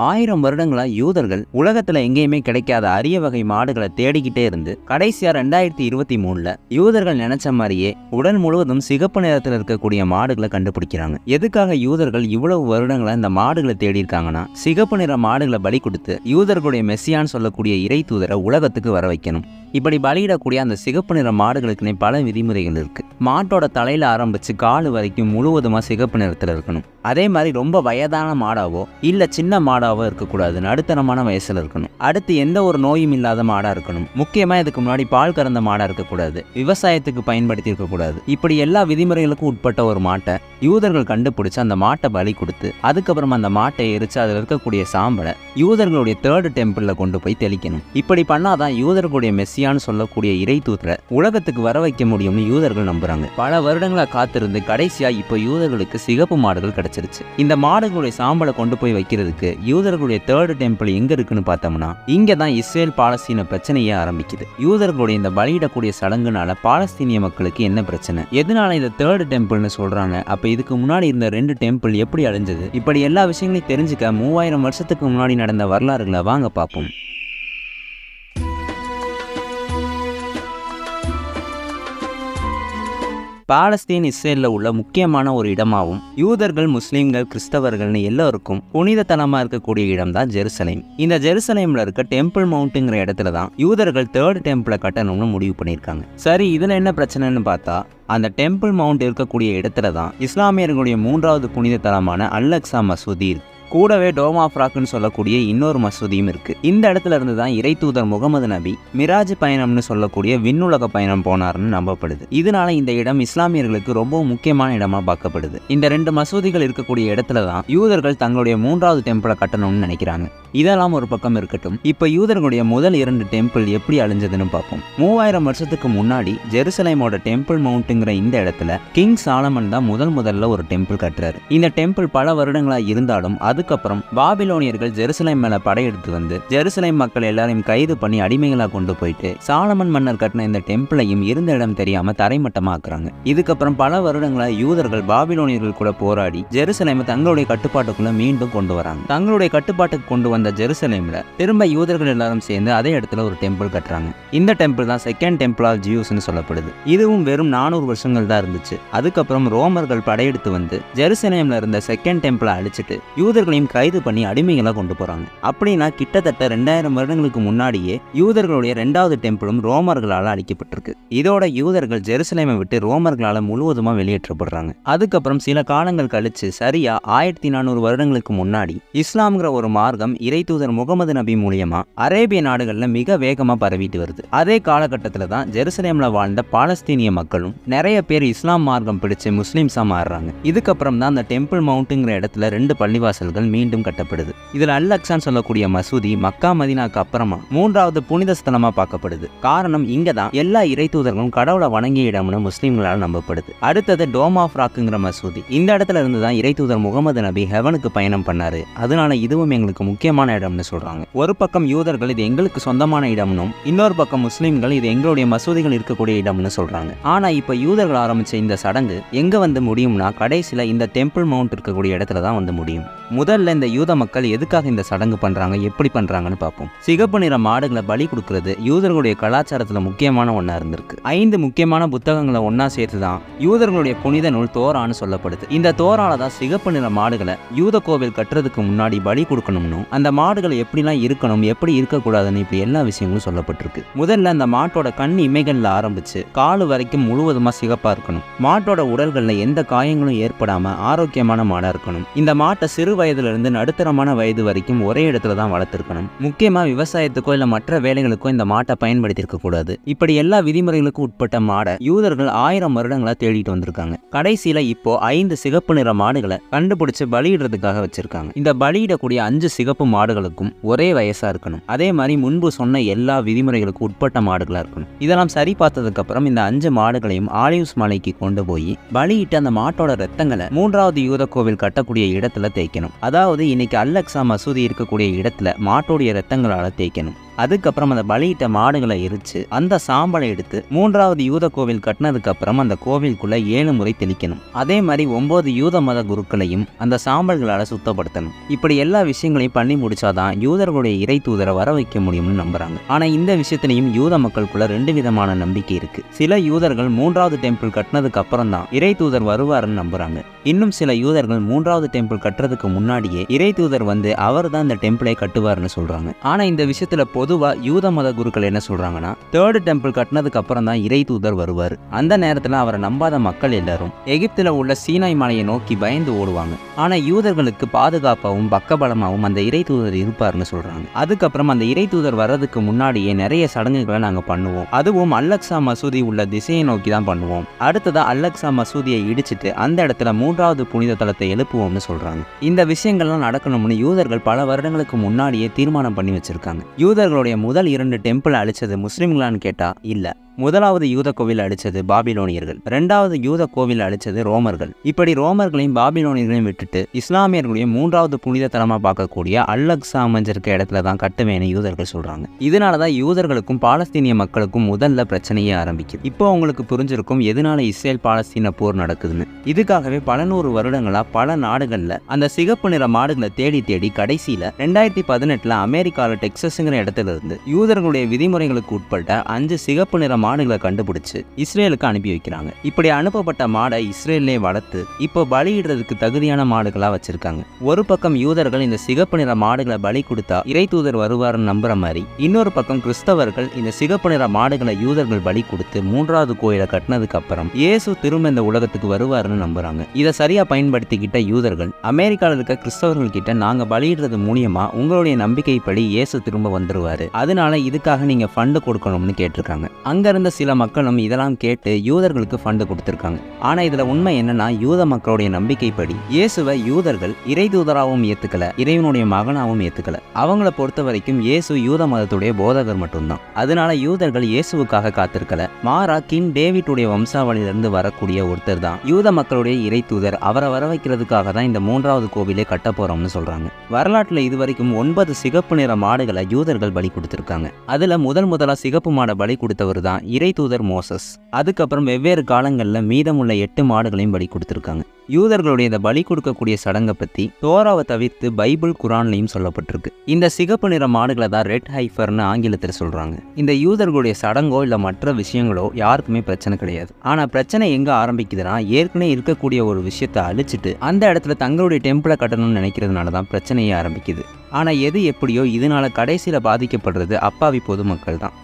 1000 வருடங்களா யூதர்கள் உலகத்துல எங்கேயுமே கிடைக்காத அரிய வகை மாடுகளை தேடிக்கிட்டே இருந்து கடைசியா 2023ல யூதர்கள் நினைச்ச மாதிரியே உடல் முழுவதும் சிகப்பு நிறத்தில் இருக்கக்கூடிய மாடுகளை கண்டுபிடிக்கிறாங்க. எதுக்காக யூதர்கள் இவ்வளவு வருடங்களா இந்த மாடுகளை தேடி இருக்காங்கன்னா, சிகப்பு நிற மாடுகளை பலி கொடுத்து யூதர்களுடைய மெஸ்ஸியான்னு சொல்லக்கூடிய இறை தூதரை உலகத்துக்கு வர வைக்கணும். இப்படி பலியிடக்கூடிய அந்த சிகப்பு நிற மாடுகளுக்குன்னே பல விதிமுறைகள் இருக்கு. மாட்டோட தலையில ஆரம்பிச்சு காலு வரைக்கும் முழுவதுமா சிகப்பு நிறத்துல இருக்கணும். அதே மாதிரி ரொம்ப வயதான மாடாவோ இல்ல சின்ன மாடாவோ இருக்கக்கூடாது, நடுத்தரமான வயசுல இருக்கணும். அடுத்து எந்த ஒரு நோயும் இல்லாத மாடா இருக்கணும். முக்கியமா இதுக்கு முன்னாடி பால் கறந்த மாடா இருக்கக்கூடாது, விவசாயத்துக்கு பயன்படுத்தி இருக்கக்கூடாது. இப்படி எல்லா விதிமுறைகளுக்கும் உட்பட்ட ஒரு மாட்டை யூதர்கள் கண்டுபிடிச்சு அந்த மாட்டை பலி கொடுத்து அதுக்கப்புறம் அந்த மாட்டை எரிச்சு அதில் இருக்கக்கூடிய சாம்பலை யூதர்களுடைய 3rd டெம்பிள்ல கொண்டு போய் தெளிக்கணும். இப்படி பண்ணாதான் யூதர்களுடைய மெஸ்ஸியான்னு சொல்லக்கூடிய இறை தூதரை உலகத்துக்கு வர வைக்க முடியும்னு யூதர்கள் நம்புறாங்க. பல வருடங்களா காத்திருந்து கடைசியா இப்போ யூதர்களுக்கு சிகப்பு மாடுகள் கிடைச்சிருச்சு. இந்த மாடுகளுடைய சாம்பலை கொண்டு போய் வைக்கிறதுக்கு யூதர்களுடைய 3rd டெம்பிள் எங்க இருக்குன்னு பார்த்தோம்னா, இங்க தான் இஸ்ரேல் பாலஸ்தீன பிரச்சனையே ஆரம்பிக்குது. யூதர்களுடைய இந்த பலியிடக்கூடிய சடங்குனால பாலஸ்தீனிய மக்களுக்கு என்ன பிரச்சனை, எதனால இந்த 3rd டெம்பிள்னு சொல்றாங்க, அப்ப இதுக்கு முன்னாடி இருந்த 2 டெம்பிள் எப்படி அழிஞ்சது, இப்படி எல்லா விஷயங்களையும் தெரிஞ்சுக்க 3000 வருஷத்துக்கு முன்னாடி நடந்த வரலாறுகளை வாங்க பார்ப்போம். பாலஸ்தீன் இஸ்ரேலில் உள்ள முக்கியமான ஒரு இடமாகவும் யூதர்கள், முஸ்லீம்கள், கிறிஸ்தவர்கள்னு எல்லோருக்கும் புனித தலமாக இருக்கக்கூடிய இடம் தான் ஜெருசலேம். இந்த ஜெருசலேமில் இருக்க டெம்பிள் மவுண்ட்டுங்கிற இடத்துல தான் யூதர்கள் 3rd டெம்பிளை கட்டணும்னு முடிவு பண்ணியிருக்காங்க. சரி, இதில் என்ன பிரச்சனைன்னு பார்த்தா, அந்த டெம்பிள் மவுண்ட் இருக்கக்கூடிய இடத்துல தான் இஸ்லாமியர்களுடைய 3வது புனித தலமான அல்-அக்ஸா மசூதி இருக்கு. கூடவே டோம் ஆஃப் ராக்னு சொல்லக்கூடிய இன்னொரு மசூதியும் இருக்கு. இந்த இடத்துல இருந்து தான் இறை தூதர் முகமது நபி மிராஜ் பயணம்னு சொல்லக்கூடிய விண்ணுலக பயணம் போனார்னு நம்பப்படுது. இதனால இந்த இடம் இஸ்லாமியர்களுக்கு ரொம்ப முக்கியமான இடமா பார்க்கப்படுது. இந்த 2 மசூதிகள் இருக்கக்கூடிய இடத்துல தான் யூதர்கள் தங்களுடைய 3வது டெம்பிளை கட்டணும்னு நினைக்கிறாங்க. இதெல்லாம் ஒரு பக்கம் இருக்கட்டும், இப்ப யூதர்களுடைய முதல் 2 டெம்பிள் எப்படி அழிஞ்சதுன்னு பார்ப்போம். 3000 வருஷத்துக்கு முன்னாடி ஜெருசலேமோட டெம்பிள் மவுண்ட்டுங்கிற இந்த இடத்துல கிங் சாலமன் தான் முதல்ல ஒரு டெம்பிள் கட்டுறாரு. இந்த டெம்பிள் பல வருடங்களா இருந்தாலும் அதுக்கப்புறம் பாபிலோனியர்கள் ஜெருசலேம் மேல படையெடுத்து வந்து ஜெருசலேம் மக்கள் எல்லாரையும் கைது பண்ணி அடிமைகளா கொண்டு போயிட்டு சாலமன் மன்னர் கட்டின இந்த டெம்பிளையும் இருந்த இடம் தெரியாம தரைமட்டமாக்குறாங்க. இதுக்கப்புறம் பல வருடங்களா யூதர்கள் பாபிலோனியர்கள் கூட போராடி ஜெருசலேமை தங்களுடைய கட்டுப்பாட்டுக்குள்ள மீண்டும் கொண்டு வராங்க. தங்களுடைய கட்டுப்பாட்டுக்கு கொண்டு வந்த ஜெருசலேம்ல திரும்ப யூதர்கள் எல்லாரும் சேர்ந்து அதே இடத்துல ஒரு டெம்பிள் கட்டுறாங்க. இந்த டெம்பிள் தான் 2nd டெம்பிள் ஆஃப் ஜியூஸ்னு சொல்லப்படுது. இதுவும் வெறும் 400 வருஷங்கள் தான் இருந்துச்சு. அதுக்கப்புறம் ரோமர்கள் படையெடுத்து வந்து ஜெருசலேம்ல இருந்த 2nd டெம்பிளை அழிச்சிட்டு யூதர்களையும் கைது பண்ணி அடிமைகளா கொண்டு போறாங்க. அப்படின்னா கிட்டத்தட்ட 2000 வருடங்களுக்கு முன்னாடியே யூதர்களுடைய 2வது டெம்பிளும் ரோமர்களால் அழிக்கப்பட்டிருக்கு. இதோட யூதர்கள் ஜெருசலேமை விட்டு ரோமர்களால முழுவதுமா வெளியேற்றப்படுறாங்க. அதுக்கப்புறம் சில காலங்கள் கழிச்சு சரியா 1400 வருடங்களுக்கு முன்னாடி இஸ்லாம்ங்கிற ஒரு மார்க்கம் இறை தூதர் முகமது நபி மூலியமா அரேபிய நாடுகள்ல மிக வேகமா பரவிட்டு வருது. அதே காலகட்டத்துல தான் ஜெருசலேம்ல வாழ்ந்த பாலஸ்தீனிய மக்களும் நிறைய பேர் இஸ்லாம் மார்க்கம் பிடிச்சு முஸ்லிம்ஸா மாறுறாங்க. இதுக்கப்புறம் தான் அந்த டெம்பிள் மவுண்ட்டுங்கிற இடத்துல 2 பள்ளிவாசல்கள் மீண்டும் கட்டப்படுது. இதுல அல்-அக்ஸான்னு சொல்லக்கூடிய மசூதி மக்கா மதீனாக்கு அப்புறமா 3வது புனித ஸ்தலமா பார்க்கப்படுது. காரணம், இங்க தான் எல்லா இறை தூதர்களும் கடவுளை வணங்கிய இடம்னு முஸ்லிம்களால் நம்பப்படுது. அடுத்தது டோம் ஆஃப் ராக்ங்கிற மசூதி. இந்த இடத்துல இருந்து தான் இறை தூதர் முகமது நபி ஹெவனுக்கு பயணம் பண்ணாரு. அதனால இதுவும் எங்களுக்கு முக்கியமான இடம்னு சொல்றாங்க. ஒரு பக்கம் யூதர்கள் இது எங்களுக்கு சொந்தமான இடம்னும், இன்னொரு பக்கம் முஸ்லிம்கள் இது எங்களுடைய மசூதிகள் இருக்கக்கூடிய இடம்னு சொல்றாங்க. ஆனா இப்ப யூதர்கள் ஆரம்பிச்ச இந்த சடங்கு எங்க வந்து முடியும்னா, கடைசியில இந்த டெம்பிள் மவுண்ட் இருக்கக்கூடிய இடத்துல தான் வந்து முடியும். முதல்ல இந்த யூத மக்கள் எதுக்காக இந்த சடங்கு பண்றாங்க, எப்படி பண்றாங்கன்னு பார்ப்போம். சிகப்பு நிற மாடுகளை பலி கொடுக்கிறது யூதர்களுடைய கலாச்சாரத்துல முக்கியமான ஒண்ணா இருந்திருக்கு. 5 முக்கியமான புத்தகங்களை ஒன்னா சேர்த்து தான் யூதர்களுடைய புனித நூல் தோரான்னு சொல்லப்படுது. இந்த தோரால தான் சிகப்பு நிற மாடுகளை யூத கோவில் கட்டுறதுக்கு முன்னாடி பலி கொடுக்கணும்னு, அந்த மாடுகள் எப்படிலாம் இருக்கணும், எப்படி இருக்கக்கூடாதுன்னு இப்படி எல்லா விஷயங்களும் சொல்லப்பட்டிருக்கு. முதல்ல அந்த மாட்டோட கண் இமைகள்ல ஆரம்பிச்சு காலு வரைக்கும் முழுவதுமா சிகப்பா இருக்கணும். மாட்டோட உடல்கள்ல எந்த காயங்களும் ஏற்படாம ஆரோக்கியமான மாடா இருக்கணும். இந்த மாட்டை சிறு வயதுல இருந்து நடுத்தரமான வயது வரைக்கும் ஒரே இடத்துல தான் வளர்த்திருக்கணும். முக்கியமா விவசாயத்துக்கோ இல்ல மற்ற வேலைகளுக்கோ இந்த மாட்டை பயன்படுத்தி இருக்க கூடாது. இப்படி எல்லா விதிமுறைகளுக்கும் உட்பட்ட மாடை யூதர்கள் 1000 வருடங்களா தேடிட்டு வந்திருக்காங்க. கடைசியில இப்போ 5 சிகப்பு நிற மாடுகளை கண்டுபிடிச்சு பலியிடுறதுக்காக வச்சிருக்காங்க. இந்த பலியிடக்கூடிய 5 சிகப்பு மாடுகளுக்கும் ஒரே வயசா இருக்கணும். அதே மாதிரி முன்பு சொன்ன எல்லா விதிமுறைகளுக்கும் உட்பட்ட மாடுகளா இருக்கணும். இதெல்லாம் சரி பார்த்ததுக்கு அப்புறம் இந்த 5 மாடுகளையும் ஆலிவ்ஸ் மலைக்கு கொண்டு போய் பலியிட்டு அந்த மாட்டோட ரத்தங்களை 3வது யூத கோவில் கட்டக்கூடிய இடத்துல தேய்க்கணும். அதாவது இன்னைக்கு அல்-அக்ஸா மசூதி இருக்கக்கூடிய இடத்துல மாட்டோடைய ரத்தங்களால தேய்க்கணும். அதுக்கப்புறம் அந்த பலியிட்ட மாடுகளை எரிச்சு அந்த சாம்பலை எடுத்து 3வது யூத கோவில் கட்டினதுக்கு அப்புறம் அந்த கோவிலுக்குள்ள 7 முறை தெளிக்கணும். அதே மாதிரி 9 யூத மத குருக்களையும் அந்த சாம்பல்களால சுத்தப்படுத்தணும். இப்படி எல்லா விஷயங்களையும் பண்ணி முடிச்சாதான் யூதர்களுடைய இறை தூதரை வர வைக்க முடியும்னு நம்புறாங்க. ஆனா இந்த விஷயத்திலையும் யூத மக்களுக்குள்ள 2 விதமான நம்பிக்கை இருக்கு. சில யூதர்கள் 3வது டெம்பிள் கட்டினதுக்கு அப்புறம் தான் இறை தூதர் வருவாருன்னு நம்புறாங்க. இன்னும் சில யூதர்கள் 3வது டெம்பிள் கட்டுறதுக்கு முன்னாடியே இறை தூதர் வந்து அவர் தான் இந்த டெம்பிளை கட்டுவார்னு சொல்றாங்க. ஆனா இந்த விஷயத்துல பொதுவா யூத மத குருக்கள் என்ன சொல்றாங்கன்னா 3rd டெம்பிள் கட்டினதுக்கு அப்புறம் தான் இறை தூதர் வருவார். அந்த நேரத்துல அவரை நம்பாத மக்கள் எல்லாரும் எகிப்துல உள்ள சீனாய் மலையை நோக்கி பயந்து ஓடுவாங்க. ஆனா யூதர்களுக்கு பாதுகாப்பாகவும் பக்கபலமாகவும் அந்த இறை தூதர் இருப்பார்னு சொல்றாங்க. அதுக்கப்புறம் அந்த இறை தூதர் வர்றதுக்கு முன்னாடியே நிறைய சடங்குகளை நாங்க பண்ணுவோம். அதுவும் அல்லக்ஸா மசூதி உள்ள திசையை நோக்கி தான் பண்ணுவோம். அடுத்ததா அல்லக்ஸா மசூதியை இடிச்சிட்டு அந்த இடத்துல 3வது புனித தலத்தை எழுப்புவோம்னு சொல்றாங்க. இந்த விஷயங்கள்லாம் நடக்கணும்னு யூதர்கள் பல வருடங்களுக்கு முன்னாடியே தீர்மானம் பண்ணி வச்சிருக்காங்க. யூதர்களுடைய முதல் 2 டெம்பிள் அழிச்சது முஸ்லிம்களான்னு கேட்டா இல்ல. 1வது யூத கோவில் அழிச்சது பாபிலோனியர்கள், 2வது யூத கோவில் அழிச்சது ரோமர்கள். இப்படி ரோமர்களையும் பாபிலோனியர்களையும் விட்டுட்டு இஸ்லாமியர்களையும் 3வது புனித தலமா பார்க்கக்கூடிய அல்லக்ஸா அமைஞ்சிருக்க இடத்துல தான் கட்டுவேன்னு யூதர்கள் சொல்றாங்க. இதனாலதான் யூதர்களுக்கும் பாலஸ்தீனிய மக்களுக்கும் முதல்ல பிரச்சனையே ஆரம்பிக்குது. இப்போ உங்களுக்கு புரிஞ்சிருக்கும் எதனால இஸ்ரேல் பாலஸ்தீன போர் நடக்குதுன்னு. இதுக்காகவே பல 100 வருடங்களா பல நாடுகள்ல அந்த சிகப்பு நிற மாடுகளை தேடி தேடி கடைசியில 2018 அமெரிக்கால டெக்சஸ்ங்கிற இடத்துல இருந்து யூதர்களுடைய விதிமுறைகளுக்கு உட்பட்ட 5 சிகப்பு நிற மாடுகளை கண்டுபிடிச்சு இஸ்ரேலுக்கு அனுப்பி வைக்கிறாங்க. இப்படி அனுப்பப்பட்ட மாடை இஸ்ரேல்லே வளர்த்து இப்போ பலியிடுறதுக்கு தகுதியான மாடுகளா வச்சிருக்காங்க. ஒரு பக்கம் யூதர்கள் இந்த சிகப்பு நிற மாடுகளை பலி கொடுத்தா இறை தூதர் வருவார்னு நம்புற மாதிரி, இன்னொரு பக்கம் கிறிஸ்தவர்கள் இந்த சிகப்பு நிற மாடுகளை யூதர்கள் பலி கொடுத்து 3வது கோயிலை கட்டினதுக்கு அப்புறம் இயேசு திரும்ப இந்த உலகத்துக்கு வருவாருன்னு நம்புறாங்க. இதை சரியா பயன்படுத்திக்கிட்ட யூதர்கள் அமெரிக்காவில் இருக்க கிறிஸ்தவர்கள் கிட்ட நாங்க பலியிடுறது மூலியமா உங்களுடைய நம்பிக்கைப்படி இயேசு திரும்ப வந்துருவாரு, அதனால இதுக்காக நீங்க ஃபண்டு கொடுக்கணும்னு கேட்டிருக்காங்க. அங்க இருந்த சில மக்களும் இதெல்லாம் கேட்டு யூதர்களுக்கு ஃபண்டு கொடுத்திருக்காங்க. ஆனா இதுல உண்மை என்னன்னா யூத மக்களுடைய நம்பிக்கைப்படி இயேசுவை யூதர்கள் இறை தூதராகவும் ஏத்துக்கல, இறைவனுடைய மகனாகவும் ஏத்துக்கல. அவங்கள பொறுத்த வரைக்கும் இயேசு யூத மதத்துடைய போதகர் மட்டும்தான். அதனால யூதர்கள் இயேசுவுக்காக காத்திருக்கல, மாறா கிங் டேவிட்டுடைய வம்சாவளியிலிருந்து வரக்கூடிய ஒருத்தர் தான் யூத மக்களுடைய இறை தூதர். அவரை வர வைக்கிறதுக்காக தான் இந்த 3வது கோவிலே கட்ட போறோம்னு சொல்றாங்க. வரலாற்றுல இதுவரைக்கும் 9 சிகப்பு நிற மாடுகளை யூதர்கள் பலி கொடுத்திருக்காங்க. அதுல முதலா சிகப்பு மாடை பலி கொடுத்தவர் தான் இறை தூதர் மோசஸ். அதுக்கப்புறம் வெவ்வேறு காலங்களில் மீதமுள்ள 8 மாடுகளையும் பலி கொடுத்திருக்காங்க. யூதர்களுடைய இந்த பலி கொடுக்கக்கூடிய சடங்கை பத்தி தோராவை தவிர்த்து பைபிள் குரான்லையும் சொல்லப்பட்டிருக்கு. இந்த சிகப்பு நிற மாடுகளை தான் ரெட் ஹைஃபர்னு ஆங்கிலத்தில் சொல்றாங்க. இந்த யூதர்களுடைய சடங்கோ இல்ல மற்ற விஷயங்களோ யாருக்குமே பிரச்சனை கிடையாது. ஆனா பிரச்சனை எங்க ஆரம்பிக்குதுன்னா ஏற்கனவே இருக்கக்கூடிய ஒரு விஷயத்தை அழிச்சிட்டு அந்த இடத்துல தங்களுடைய டெம்பிளை கட்டணும்னு நினைக்கிறதுனால தான் பிரச்சனையே ஆரம்பிக்குது. ஆனா எது எப்படியோ இதனால கடைசியில பாதிக்கப்படுறது அப்பாவி பொதுமக்கள் தான்.